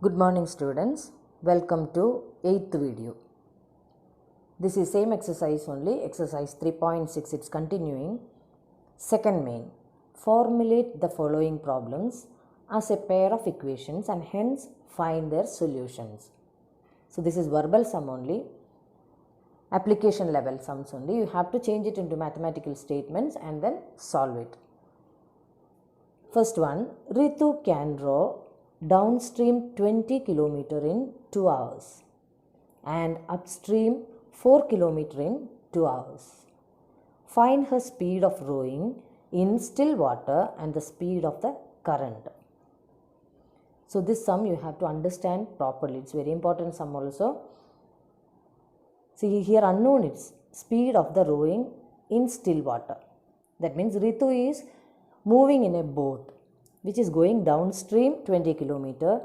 Good morning students, welcome to 8th video. This is same exercise only, exercise 3.6, it's continuing. Second main, formulate the following problems as a pair of equations and hence find their solutions. So this is verbal sum only, application level sums only. You have to change it into mathematical statements and then solve it. First one, Ritu can row downstream 20 km in 2 hours and upstream 4 km in 2 hours. Find her speed of rowing in still water and the speed of the current. So this sum you have to understand properly. It's very important sum also. See here unknown is speed of the rowing in still water. That means Ritu is moving in a boat which is going downstream 20 km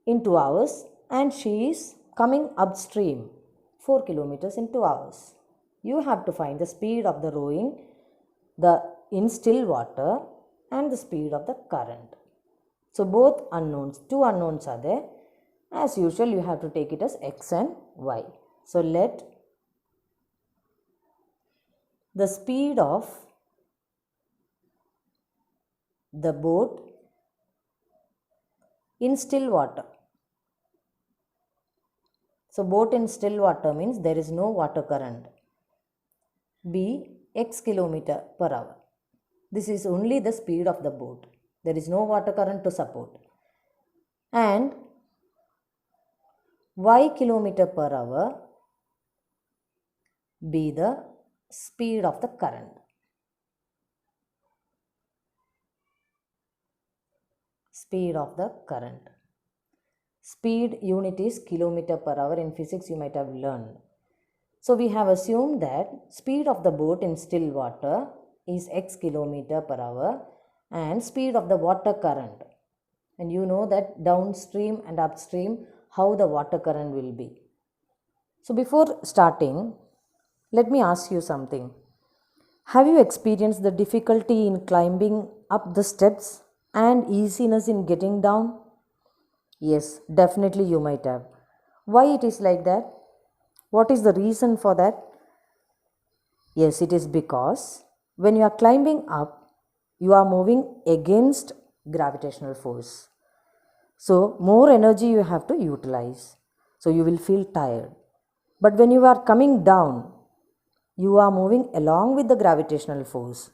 in 2 hours and she is coming upstream 4 km in 2 hours. You have to find the speed of the rowing in still water and the speed of the current. So both unknowns, two unknowns are there. As usual you have to take it as x and y. So let the speed of the boat in still water. So boat in still water means there is no water current. Be x km per hour. This is only the speed of the boat. There is no water current to support. And y km per hour be the speed of the current. Speed of the current. Speed unit is kilometer per hour. In physics you might have learned. So we have assumed that speed of the boat in still water is x km per hour and speed of the water current. And you know that downstream and upstream how the water current will be. So before starting, let me ask you something. Have you experienced the difficulty in climbing up the steps and easiness in getting down? Yes, definitely you might have. Why it is like that? What is the reason for that? Yes, it is because when you are climbing up, you are moving against gravitational force. So more energy you have to utilize. So you will feel tired. But when you are coming down, you are moving along with the gravitational force.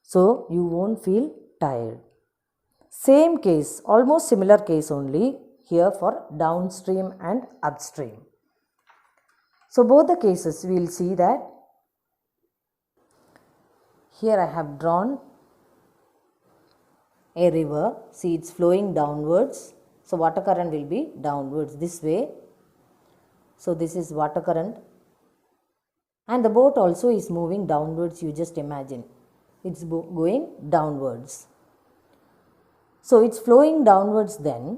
So you won't feel tired. Same case, almost similar case only here for downstream and upstream. So both the cases we will see that here I have drawn a river. See, it's flowing downwards. So water current will be downwards this way. So this is water current. And the boat also is moving downwards, you just imagine. It's going downwards. So it's flowing downwards then.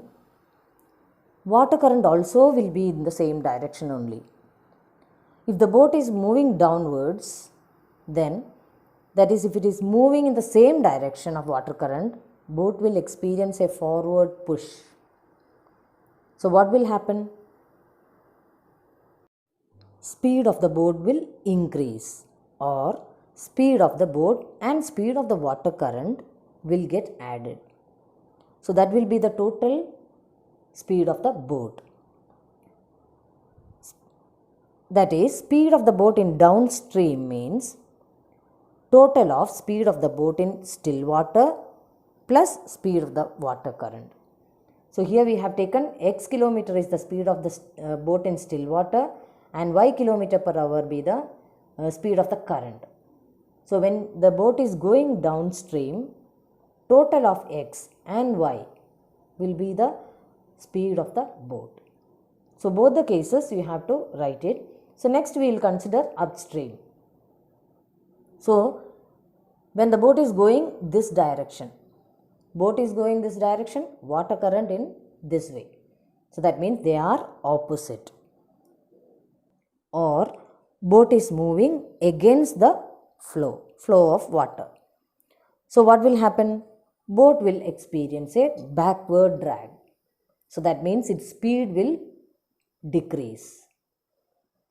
Water current also will be in the same direction only. If the boat is moving downwards, then that is if it is moving in the same direction of water current, boat will experience a forward push. So what will happen? Speed of the boat will increase, or speed of the boat and speed of the water current will get added. So that will be the total speed of the boat. That is, speed of the boat in downstream means total of speed of the boat in still water plus speed of the water current. So here we have taken x km is the speed of the boat in still water and y km per hour be the speed of the current. So when the boat is going downstream, total of x and y will be the speed of the boat. So both the cases you have to write it. So next we will consider upstream. So when the boat is going this direction, water current in this way. So that means they are opposite. Or boat is moving against the flow of water. So what will happen? Boat will experience a backward drag. So that means its speed will decrease.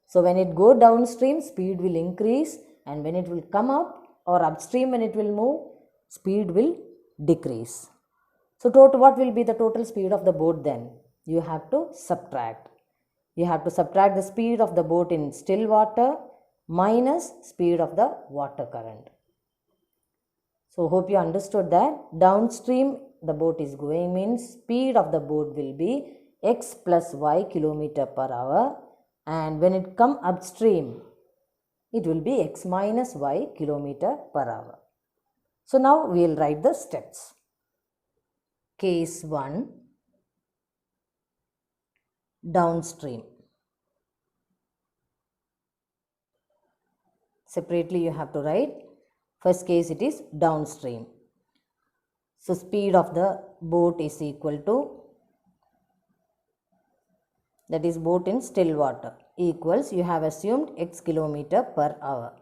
So when it go downstream, speed will increase, and when it will come up or upstream, when it will move, speed will decrease. So what will be the total speed of the boat then? You have to subtract. You have to subtract the speed of the boat in still water minus speed of the water current. So hope you understood that. Downstream the boat is going means speed of the boat will be x plus y kilometer per hour, and when it come upstream it will be x minus y kilometer per hour. So now we will write the steps. Case 1, downstream. Separately you have to write. First case it is downstream. So speed of the boat is equal to, that is boat in still water, equals, you have assumed x kilometer per hour.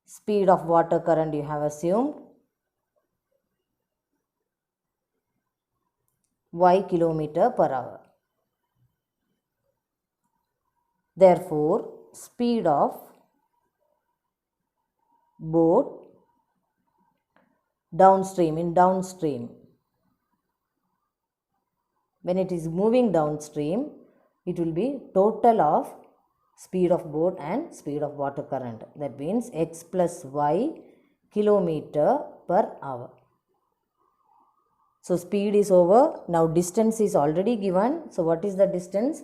Speed of water current you have assumed y kilometer per hour. Therefore, speed of boat downstream, in downstream, when it is moving downstream, it will be total of speed of boat and speed of water current. That means x plus y kilometer per hour. So speed is over. Now distance is already given. So what is the distance?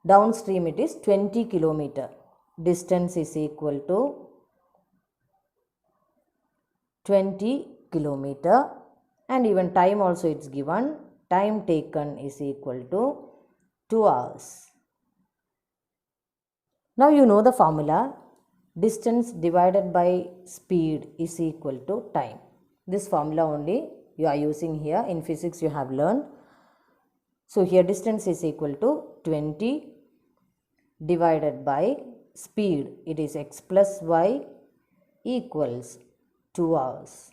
Downstream it is 20 kilometer. Distance is equal to 20 kilometer, and even time also it's given. Time taken is equal to 2 hours. Now you know the formula. Distance divided by speed is equal to time. This formula only you are using here. In physics you have learned. So here distance is equal to 20 divided by speed. It is x plus y equals 2 hours.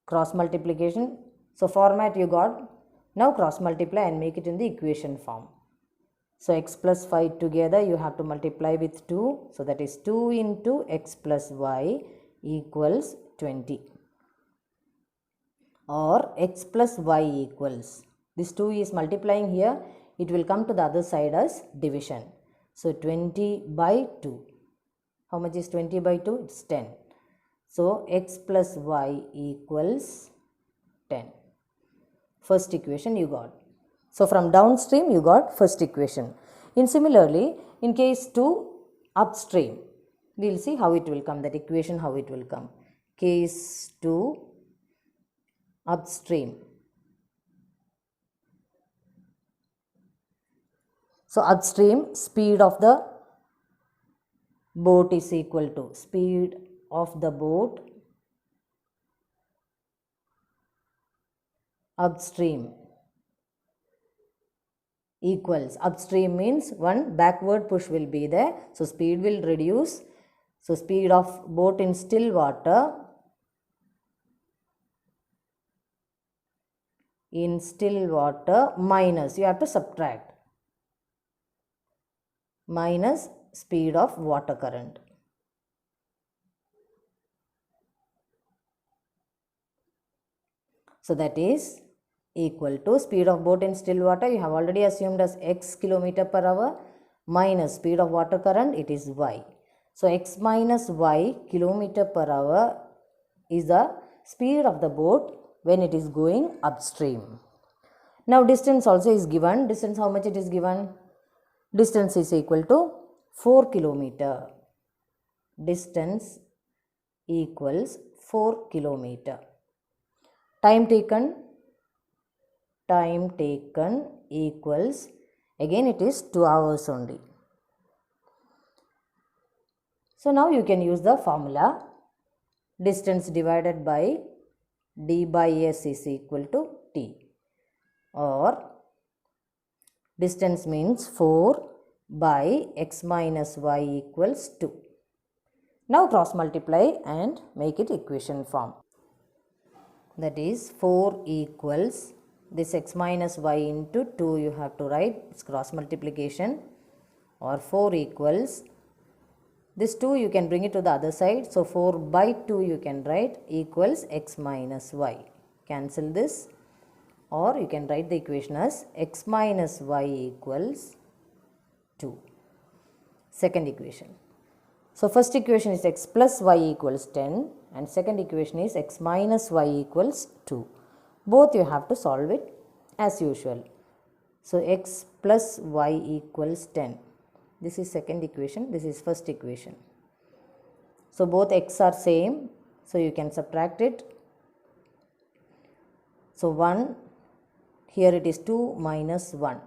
Cross multiplication. So format you got. Now cross multiply and make it in the equation form. So x plus 5 together you have to multiply with 2. So that is 2 into x plus y equals 20. Or x plus y equals, this 2 is multiplying here, it will come to the other side as division. So 20 by 2. How much is 20 by 2? It's 10. So x plus y equals 10. First equation you got. So from downstream you got first equation. In similarly, in case 2 upstream, we will see how it will come, that equation how it will come. Case 2 upstream. So upstream, speed of the boat is equal to speed of the boat upstream equals, upstream means one backward push will be there, so speed will reduce. So speed of boat in still water minus, you have to subtract, minus speed of water current. So that is equal to speed of boat in still water you have already assumed as x kilometer per hour minus speed of water current, it is y. So x minus y kilometer per hour is the speed of the boat when it is going upstream. Now distance also is given. Distance, how much it is given? Distance is equal to 4 kilometer. Distance equals 4 kilometer. Time taken equals, again it is 2 hours only. So now you can use the formula. Distance divided by d by s is equal to t, or distance means 4 by x minus y equals 2. Now cross multiply and make it equation form. That is 4 equals this x minus y into 2 you have to write, it's cross multiplication, or 4 equals, this 2 you can bring it to the other side, so 4 by 2 you can write equals x minus y. Cancel this, or you can write the equation as x minus y equals 2. Second equation. So first equation is x plus y equals 10 and second equation is x minus y equals 2. Both you have to solve it as usual. So x plus y equals 10. This is second equation, this is first equation. So both x are same, so you can subtract it. So 1, here it is 2 minus 1.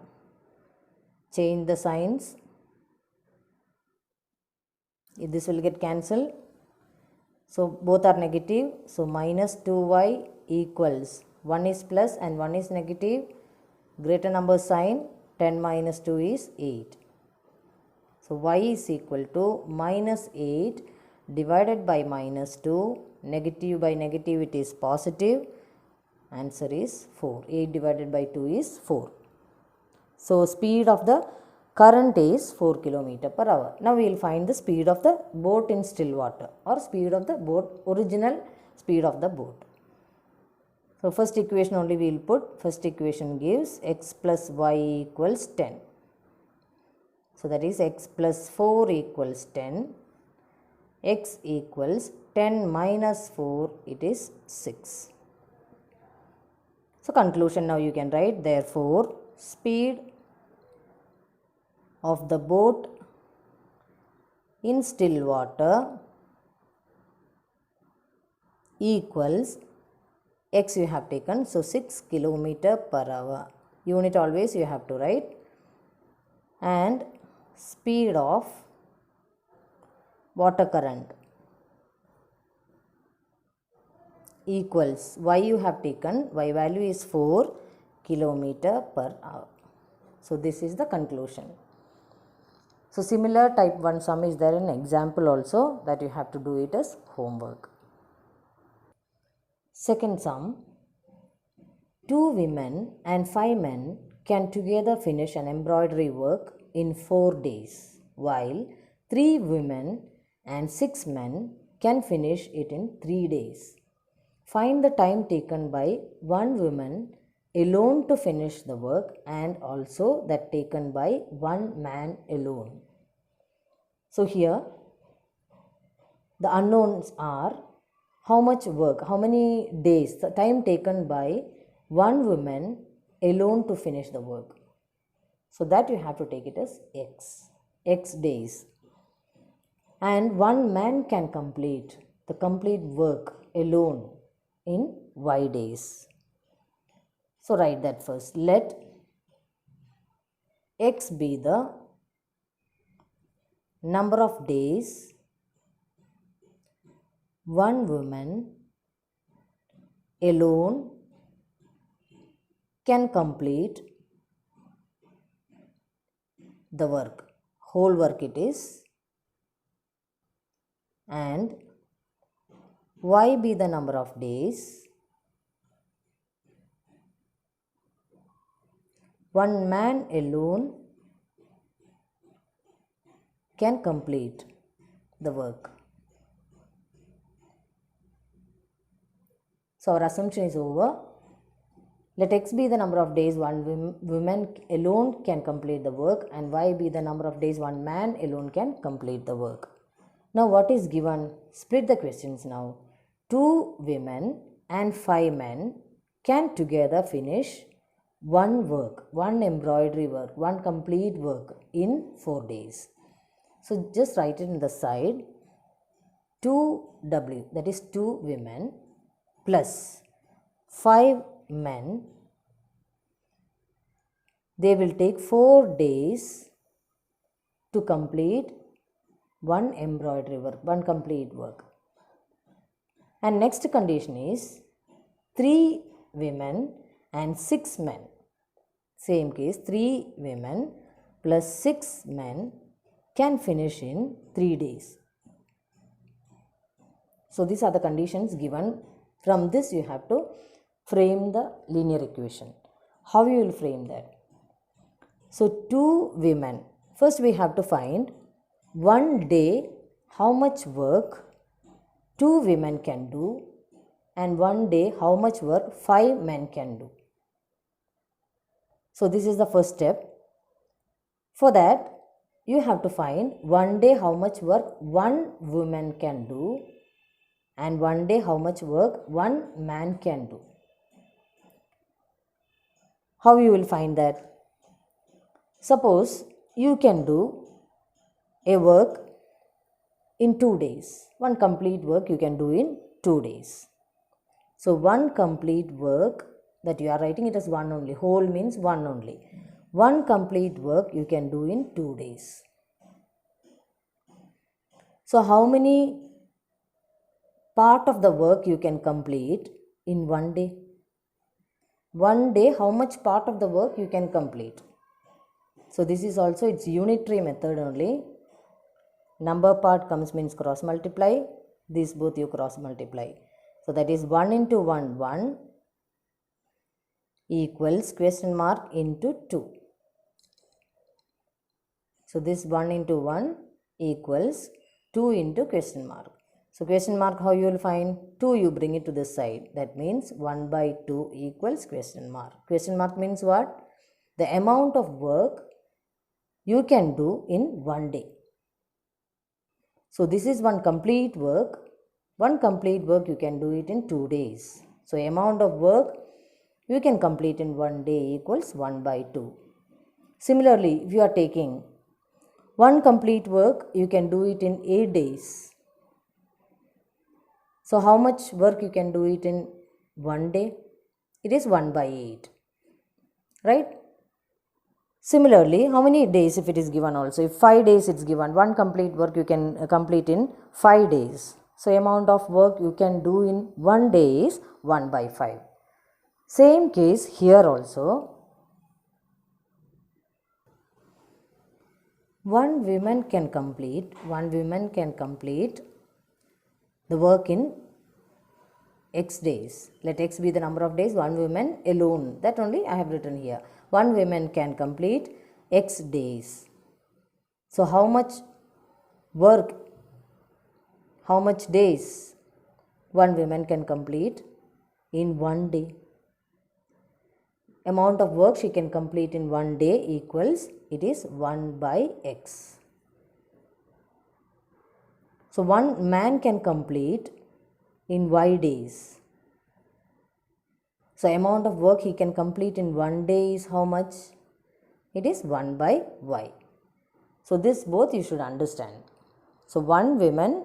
Change the signs. This will get cancelled. So both are negative. So minus 2y equals, 1 is plus and 1 is negative. Greater number sign, 10 minus 2 is 8. So y is equal to minus 8 divided by minus 2. Negative by negative it is positive. Answer is 4. 8 divided by 2 is 4. So speed of the current is 4 km per hour. Now we will find the speed of the boat in still water, or speed of the boat, original speed of the boat. So first equation only we will put. First equation gives x plus y equals 10. So that is x plus 4 equals 10. X equals 10 minus 4, it is 6. So conclusion now you can write, therefore speed of the boat in still water equals x you have taken, so 6 km per hour. Unit always you have to write. And speed of water current equals, y you have taken, y value is 4 km per hour. So this is the conclusion. So similar type 1 sum is there in example also, that you have to do it as homework. Second sum, 2 women and 5 men can together finish an embroidery work in 4 days, while 3 women and 6 men can finish it in 3 days. Find the time taken by one woman alone to finish the work and also that taken by one man alone. So here the unknowns are how much work, how many days, the time taken by one woman alone to finish the work. So that you have to take it as x days. And one man can complete the complete work alone in y days. So write that first. Let x be the number of days one woman alone can complete the work. Whole work it is. And y be the number of days one man alone can complete the work. So our assumption is over. Let x be the number of days one woman alone can complete the work and y be the number of days one man alone can complete the work. Now what is given? Split the questions now. 2 women and 5 men can together finish one work, one embroidery work, one complete work in 4 days. So just write it in the side. 2w, that is 2 women plus 5 men, they will take 4 days to complete one embroidery work, one complete work. And next condition is 3 women and 6 men. Same case, 3 women plus 6 men can finish in 3 days. So these are the conditions given. From this you have to frame the linear equation. How you will frame that? So 2 women. First we have to find one day how much work 2 women can do, and one day how much work 5 men can do. So this is the first step. For that, you have to find one day how much work 1 woman can do, and one day how much work 1 man can do. How you will find that? Suppose you can do a work in 2 days. One complete work you can do in 2 days. So one complete work that you are writing it as one only. Whole means one only. One complete work you can do in 2 days. So how many part of the work you can complete in one day? One day how much part of the work you can complete? So this is also its unitary method only. Number part comes means cross multiply. These both you cross multiply. So that is 1 into 1, 1 equals question mark into 2. So this 1 into 1 equals 2 into question mark. So question mark how you will find? 2 you bring it to this side. That means 1 by 2 equals question mark. Question mark means what? The amount of work you can do in one day. So this is one complete work. One complete work you can do it in 2 days. So amount of work you can complete in one day equals 1 by 2. Similarly, if you are taking one complete work, you can do it in 8 days. So how much work you can do it in one day? It is 1 by 8. Right? Similarly, how many days if it is given also? If 5 days it's given, one complete work you can complete in 5 days. So amount of work you can do in one day is 1 by 5. Same case here also. One woman can complete the work in X days. Let X be the number of days. One woman alone. That only I have written here. One woman can complete X days. So how much work, how much days one woman can complete in one day? Amount of work she can complete in one day equals, it is 1 by X. So one man can complete in Y days. So amount of work he can complete in one day is how much? It is 1 by Y. So this both you should understand. So one woman,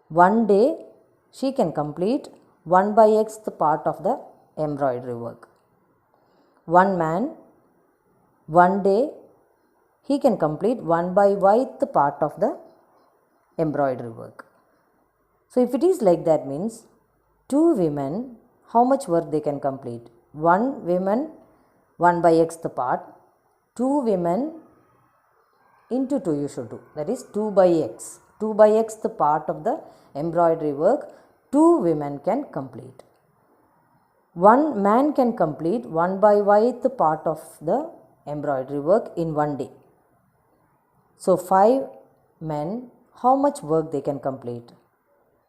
one day she can complete 1 by X the part of the embroidery work. One man, one day he can complete 1 by Y the part of the embroidery work. So if it is like that means 2 women, how much work they can complete? 1 woman 1 by X the part, 2 women into 2 you should do, that is 2 by X. 2 by X the part of the embroidery work 2 women can complete. One man can complete 1 by Y the part of the embroidery work in one day. So 5 men, how much work they can complete?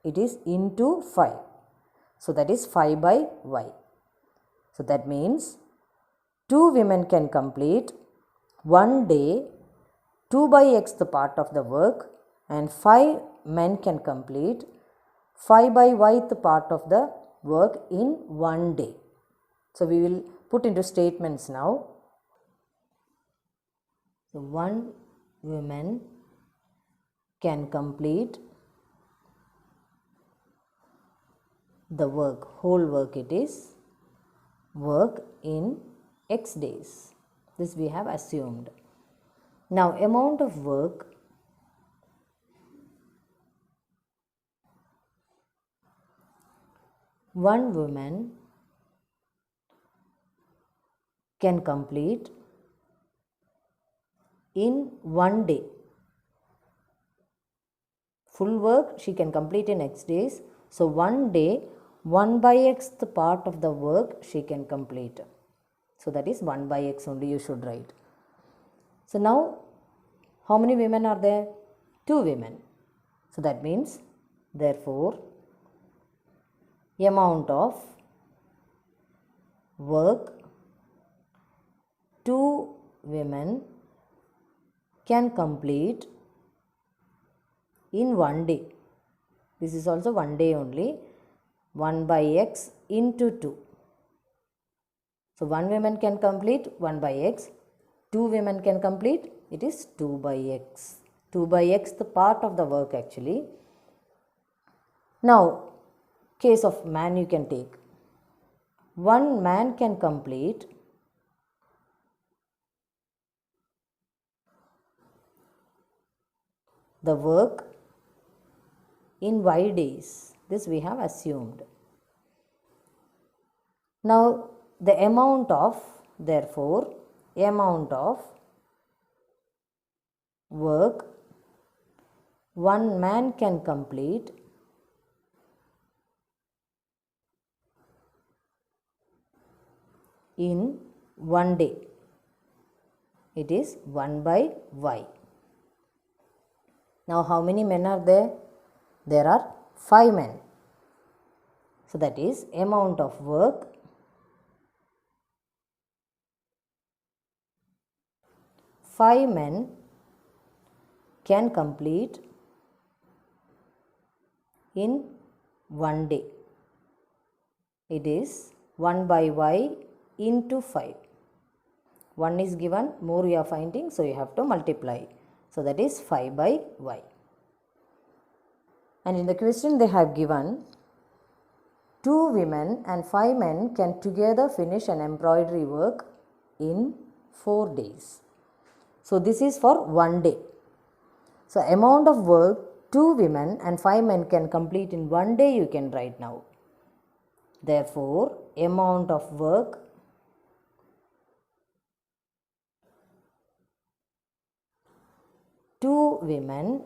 It is into 5. So that is 5 by Y. So that means 2 women can complete one day 2 by X the part of the work, and 5 men can complete 5 by Y the part of the work in one day. So we will put into statements now. So one woman can complete the work, whole work it is, work in X days. This we have assumed. Now amount of work one woman can complete in one day. Full work she can complete in X days. So one day 1 by X the part of the work she can complete. So that is 1 by x only you should write. So now how many women are there? 2 women. So that means therefore amount of work 2 women can complete in 1 day. This is also 1 day only. 1 by x into 2. So 1 woman can complete 1 by x. 2 women can complete, it is 2 by x. 2 by x the part of the work actually. Now case of man you can take. 1 man can complete the work in y days. This we have assumed. Now the amount of, therefore, amount of work 1 man can complete in 1 day. It is 1 by y. Now how many men are there? There are 5 men. So that is amount of work 5 men can complete in 1 day. It is 1 by y into 5. 1 is given, more you are finding, so you have to multiply. So that is 5 by y. And in the question they have given 2 women and 5 men can together finish an embroidery work in 4 days. So this is for 1 day. So amount of work 2 women and 5 men can complete in 1 day you can write now. Therefore, amount of work two women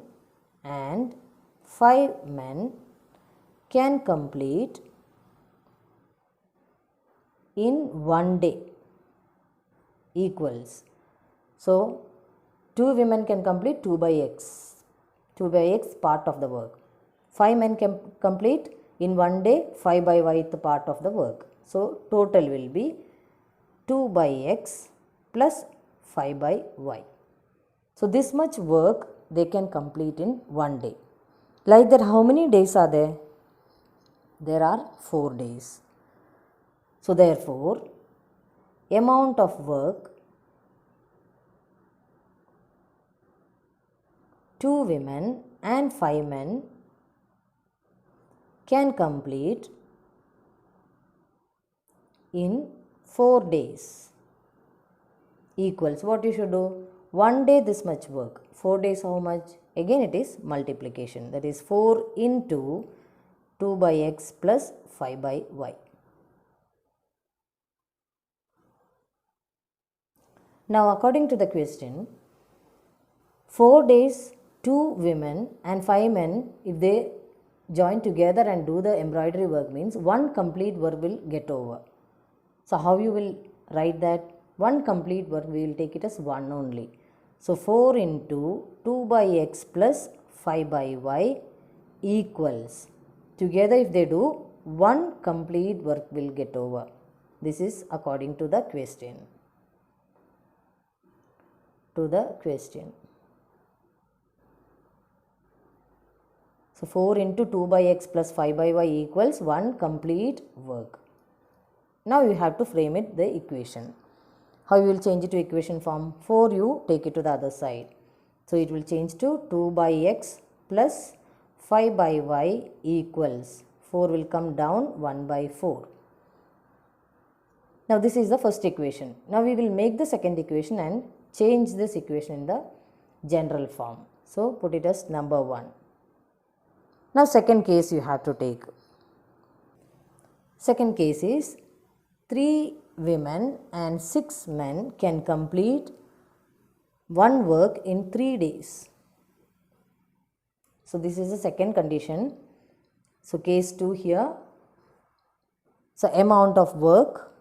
and 5 men can complete in 1 day equals. So 2 women can complete 2 by x. 2 by x part of the work. 5 men can complete in 1 day 5 by y the part of the work. So total will be 2 by x plus 5 by y. So this much work they can complete in 1 day. Like that, how many days are there? There are 4 days. So therefore, amount of work 2 women and 5 men can complete in 4 days equals, what you should do? 1 day this much work. 4 days how much? Again it is multiplication. That is 4 into 2 by x plus 5 by y. Now according to the question, 4 days 2 women and 5 men, if they join together and do the embroidery work, means one complete work will get over. So how you will write that? One complete work we will take it as 1 only. So 4 into 2 by x plus 5 by y equals, together if they do, one complete work will get over. This is according to the question. So 4 into 2 by x plus 5 by y equals one complete work. Now you have to frame it the equation. How you will change it to equation form? 4 you take it to the other side. So it will change to 2 by x plus 5 by y equals, 4 will come down 1 by 4. Now this is the first equation. Now we will make the second equation and change this equation in the general form. So put it as number 1. Now second case you have to take. Second case is 3 women and 6 men can complete one work in 3 days. So this is the second condition. So case 2 here. So amount of work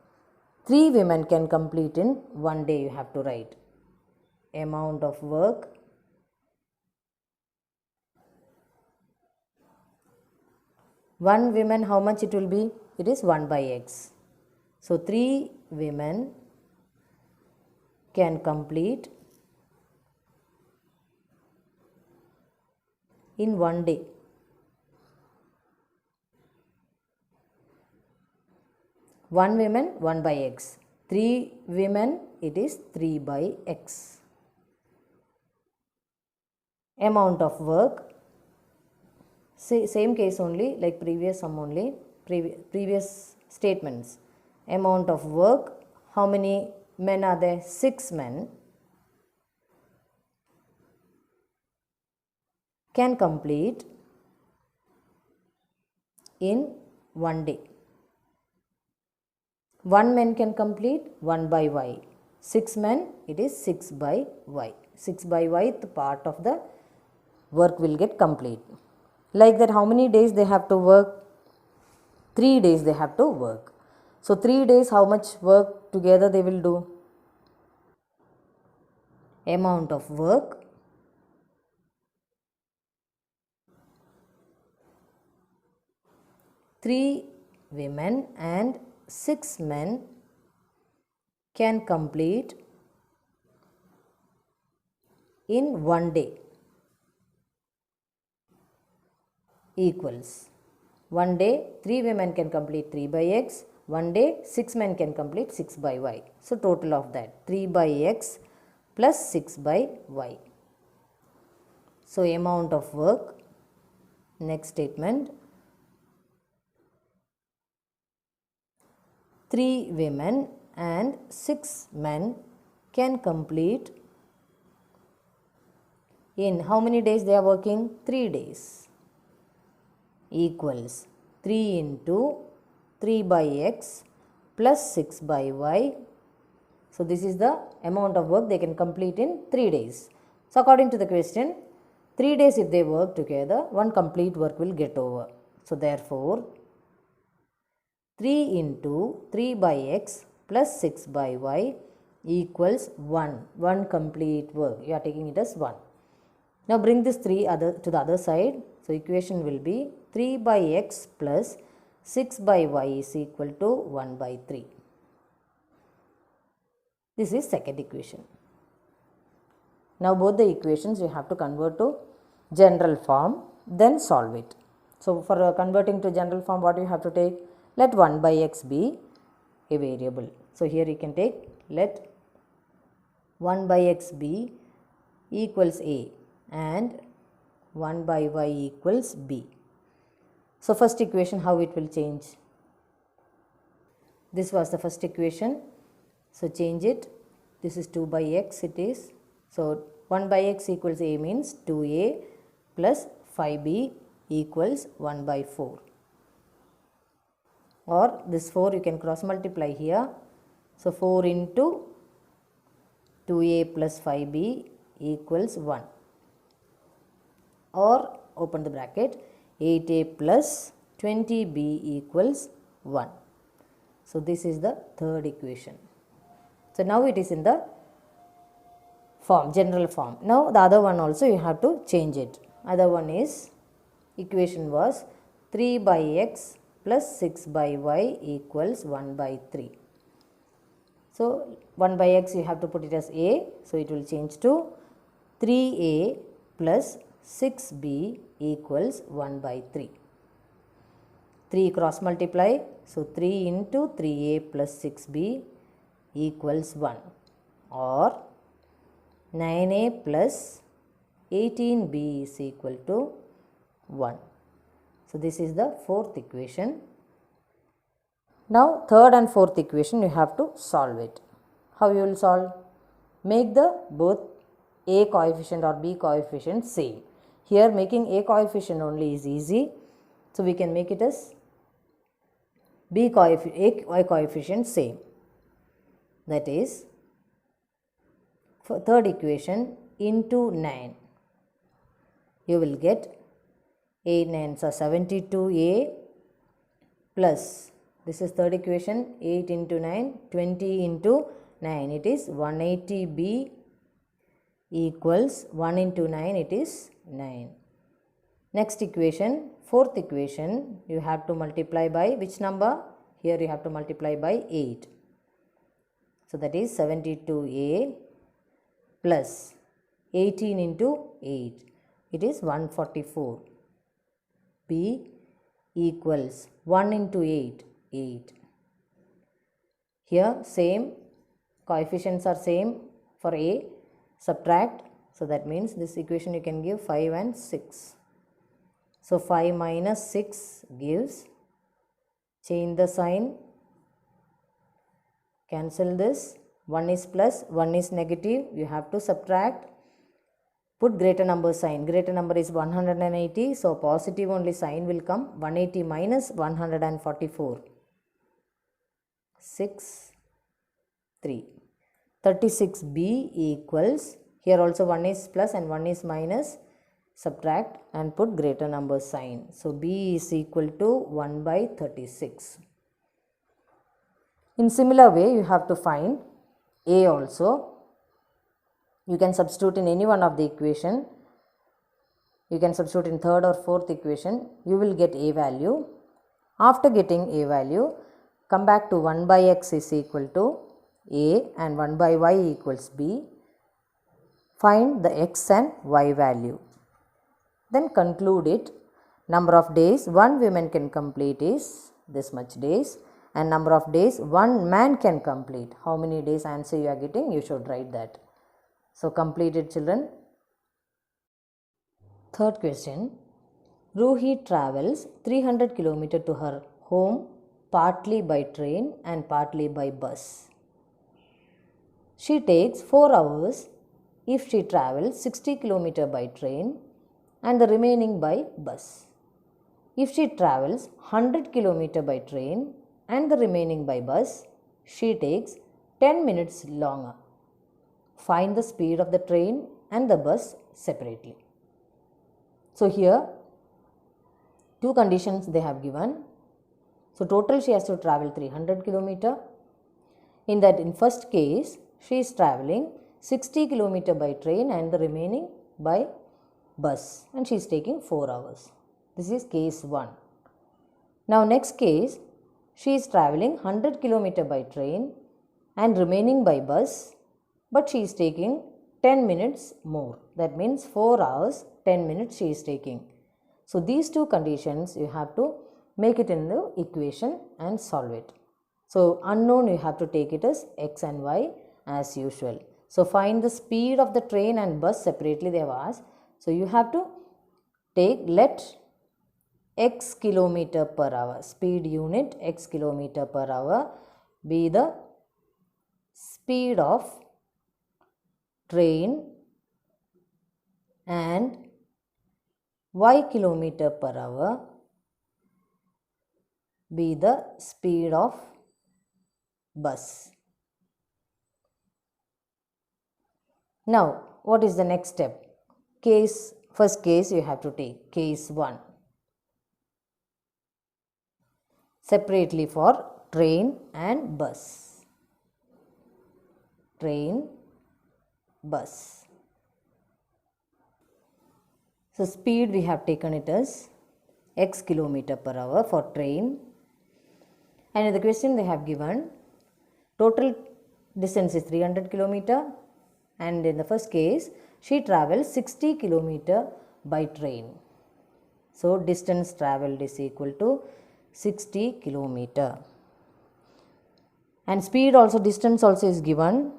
3 women can complete in one day. You have to write amount of work one woman, how much it will be? It is 1 by x. So 3 women can complete in one day. One woman, 1 by x. 3 women, it is 3 by x. Amount of work, same case only like previous sum only, previous statements. Amount of work, how many men are there? 6 men can complete in one day. 1 man can complete 1 by y. 6 men, it is 6 by y. 6 by y, the part of the work will get complete. Like that, how many days they have to work? 3 days they have to work. So 3 days, how much work together they will do? Amount of work three women and 6 men can complete in one day equals one day 3 women can complete 3 by x, one day 6 men can complete 6 by y. So total of that 3 by x plus 6 by y. So amount of work, next statement, 3 women and 6 men can complete in how many days they are working? 3 days equals 3 into 3 by x plus 6 by y. So this is the amount of work they can complete in 3 days. So according to the question, 3 days if they work together, one complete work will get over. So therefore 3 into 3 by x plus 6 by y equals 1. One complete work. You are taking it as 1. Now bring this 3 to the other side. So equation will be 3 by x plus 6 by y is equal to 1 by 3. This is second equation. Now both the equations you have to convert to general form, then solve it. So for converting to general form, what you have to take? Let 1 by x be a variable. So here you can take let 1 by x be equals a and 1 by y equals b. So first equation, how it will change? This was the first equation. So change it. This is 2 by x it is. So 1 by x equals a means 2a plus 5b equals 1 by 4. Or this 4 you can cross multiply here. So 4 into 2a plus 5b equals 1. Or open the bracket, 8a plus 20b equals 1. So this is the third equation. So now it is in the form, general form. Now the other one also you have to change it. Other one is, equation was 3 by x plus 6 by y equals 1 by 3. So 1 by x you have to put it as a. So it will change to 3a plus 6b equals 1 by 3. 3 cross multiply. So 3 into 3a plus 6b equals 1. Or 9a plus 18b is equal to 1. So this is the fourth equation. Now third and fourth equation you have to solve it. How you will solve? Make the both a coefficient or b coefficient same. Here making a coefficient only is easy. So we can make it as a coefficient same. That is, for third equation into 9, you will get 8 9s are 72a plus This is third equation. 8 into 9, 20 into 9. It is 180b equals 1 into 9. It is 9. Next equation, fourth equation, you have to multiply by which number? Here you have to multiply by 8. So that is 72a plus 18 into 8. It is 144. B equals 1 into 8, 8. Here same, coefficients are same for A, subtract. So that means this equation you can give 5 and 6. So 5 minus 6 gives, change the sign, cancel this, 1 is plus, 1 is negative, you have to subtract, put greater number sign, greater number is 180, so positive only sign will come, 180 minus 144, 6, 3. 36b equals, here also 1 is plus and 1 is minus, subtract and put greater number sign. So b is equal to 1 by 36. In similar way, you have to find a also. You can substitute in any one of the equation. You can substitute in third or fourth equation. You will get a value. After getting a value, come back to 1 by x is equal to a and 1 by y equals b. Find the x and y value. Then conclude it. Number of days one woman can complete is this much days, and number of days one man can complete. How many days answer you are getting? You should write that. So complete it, children. Third question. Ruhi travels 300 km to her home partly by train and partly by bus. She takes 4 hours if she travels 60 km by train and the remaining by bus. If she travels 100 km by train and the remaining by bus, she takes 10 minutes longer. Find the speed of the train and the bus separately. So here, two conditions they have given. So total she has to travel 300 km. In that, in first case, she is traveling 60 km by train and the remaining by bus, and she is taking 4 hours. This is case 1. Now next case, she is traveling 100 km by train and remaining by bus, but she is taking 10 minutes more. That means 4 hours, 10 minutes she is taking. So these two conditions you have to make it in the equation and solve it. So unknown you have to take it as x and y as usual. So find the speed of the train and bus separately they have asked. So you have to take, let x kilometer per hour, speed unit x kilometer per hour be the speed of train and y kilometer per hour be the speed of bus. Now what is the next step? First case you have to take, case 1. Separately for train and bus. Train, bus. So speed we have taken it as x kilometer per hour for train, and in the question they have given total distance is 300 km, and in the first case she travels 60 km by train. So distance travelled is equal to 60 km, and speed also, distance also is given,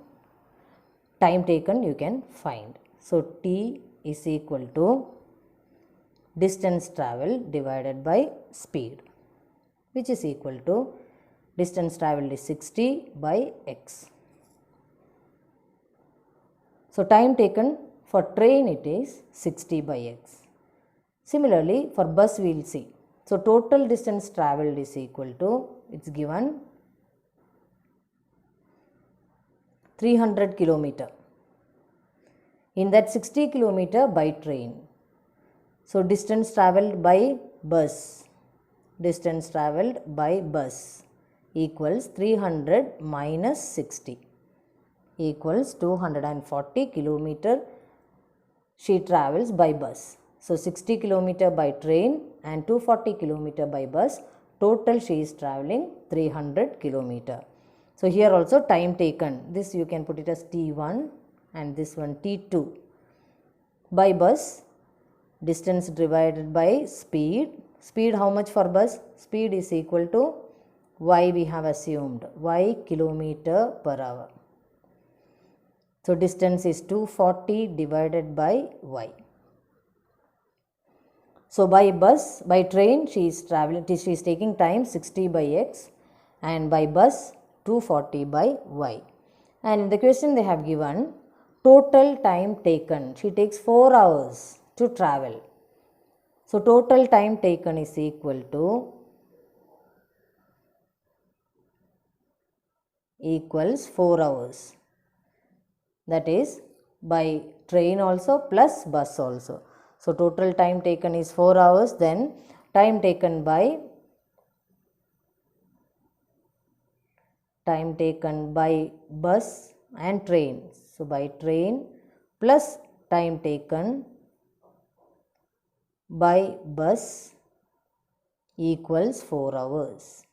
time taken you can find. So t is equal to distance travelled divided by speed, which is equal to distance travelled is 60 by x. So time taken for train it is 60 by x. Similarly for bus we will see. So total distance travelled is equal to, it's given 300 km. In that 60 km by train. So distance travelled by bus. Distance travelled by bus. equals 300 minus 60 equals 240 kilometer she travels by bus. So 60 kilometer by train and 240 kilometer by bus. Total she is traveling 300 kilometer. So here also time taken. This you can put it as T1 and this one T2. By bus, distance divided by speed. Speed how much for bus? Speed is equal to y we have assumed, y kilometer per hour. So distance is 240 divided by y. So by bus, by train she is taking time 60 by x and by bus 240 by y. And in the question they have given total time taken. She takes 4 hours to travel. So total time taken is equal to equals 4 hours. That is by train also plus bus also. So total time taken is 4 hours. Then time taken by bus and train. So by train plus time taken by bus equals 4 hours.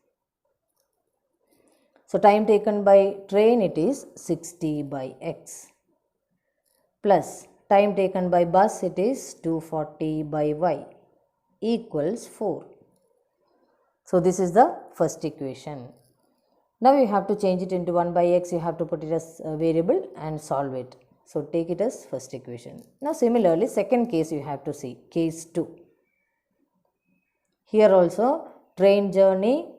So time taken by train it is 60 by x plus time taken by bus it is 240 by y equals 4. So this is the first equation. Now you have to change it into 1 by x, you have to put it as a variable and solve it. So take it as first equation. Now similarly second case you have to see, case 2. Here also train journey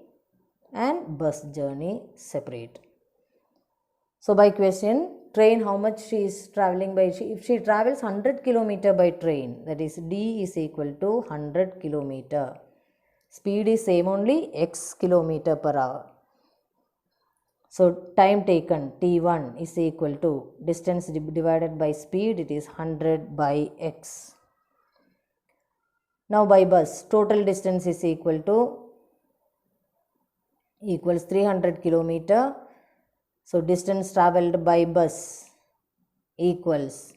and bus journey separate. So by question, train how much she is traveling by, if she travels 100 kilometer by train, that is d is equal to 100 kilometer. Speed is same only, x kilometer per hour. So time taken T1 is equal to distance divided by speed, it is 100 by x. Now by bus, total distance is equals 300 kilometer. So distance travelled by bus equals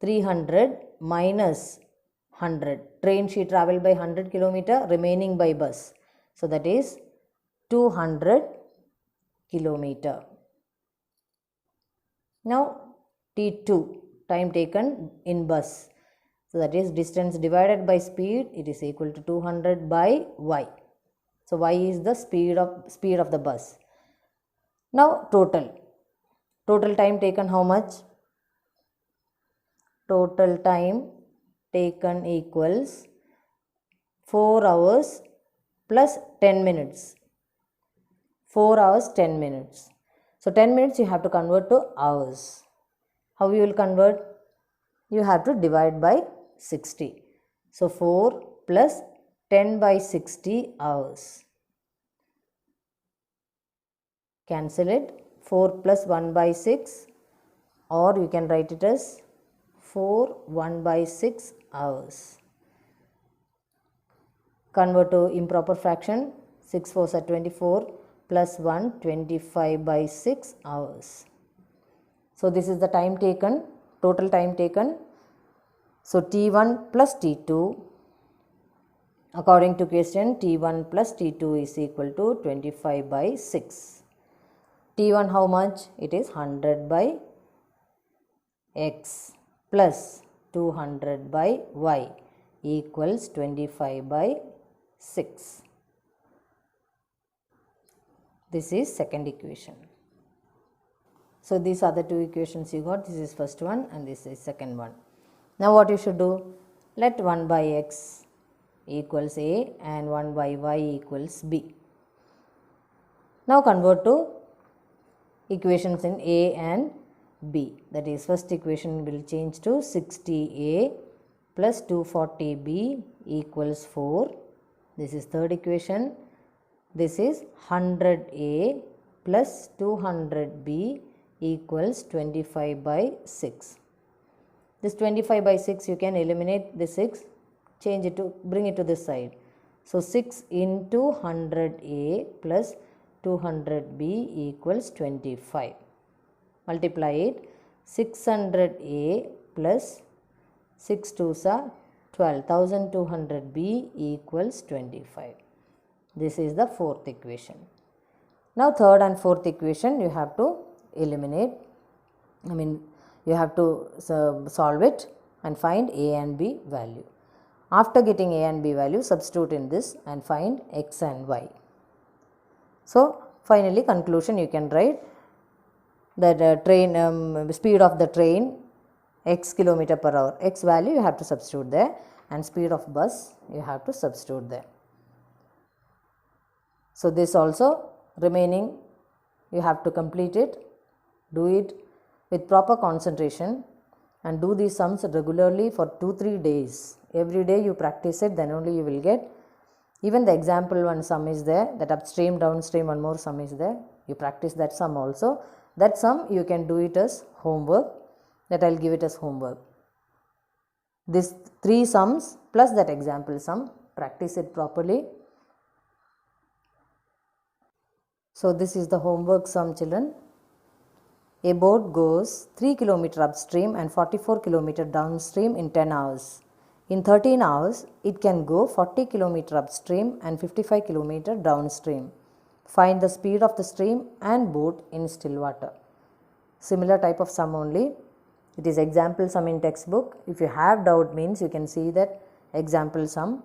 300 minus 100. Train she travelled by 100 kilometer, remaining by bus. So that is 200 kilometer. Now T2, time taken in bus. So that is distance divided by speed, it is equal to 200 by y. So y is the speed of the bus. Now total time taken how much? Total time taken equals 4 hours plus 10 minutes. 4 hours 10 minutes. So 10 minutes you have to convert to hours. How you will convert? You have to divide by 60. So 4 plus 10 by 60 hours. Cancel it. 4 plus 1 by 6, or you can write it as 4 1 by 6 hours. Convert to improper fraction. 6 4s are 24 plus 1 25 by 6 hours. So this is the time taken, total time taken. So T1 plus T2, according to question, T1 plus T2 is equal to 25 by 6. T1 how much? It is 100 by x plus 200 by y equals 25 by 6. This is second equation. So these are the two equations you got. This is first one and this is second one. Now what you should do? Let 1 by x equals a and 1 by y equals b. Now convert to equations in a and b. That is, first equation will change to 60a plus 240b equals 4. This is third equation. This is 100a plus 200b equals 25 by 6. This 25 by 6 you can eliminate the 6, change it to, bring it to this side. So 6 into 100A plus 200B equals 25. Multiply it. 600A plus 6 2s are 12. 1200B equals 25. This is the fourth equation. Now third and fourth equation you have to eliminate. You have to solve it and find A and B value. After getting A and B value, substitute in this and find X and Y. So finally conclusion you can write that train speed of the train X kilometer per hour, X value you have to substitute there, and speed of bus you have to substitute there. So this also remaining you have to complete it, do it with proper concentration and do these sums regularly for 2-3 days. Every day you practice it, then only you will get. Even the example one sum is there, that upstream downstream one more sum is there, you practice that sum also. That sum you can do it as homework, that I will give it as homework. This 3 sums plus that example sum, practice it properly. So this is the homework sum, children. A boat goes 3 km upstream and 44 km downstream in 10 hours. In 13 hours, it can go 40 km upstream and 55 km downstream. Find the speed of the stream and boat in still water. Similar type of sum only. It is example sum in textbook. If you have doubt means you can see that example sum.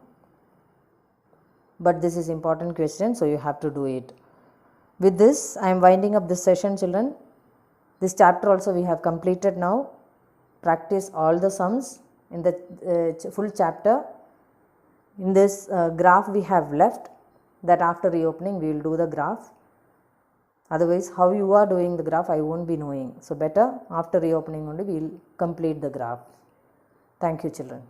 But this is important question, so you have to do it. With this, I am winding up this session, children. This chapter also we have completed now. Practice all the sums in the full chapter. In this graph we have left, that after reopening we will do the graph. Otherwise how you are doing the graph I won't be knowing. So better after reopening only we will complete the graph. Thank you, children.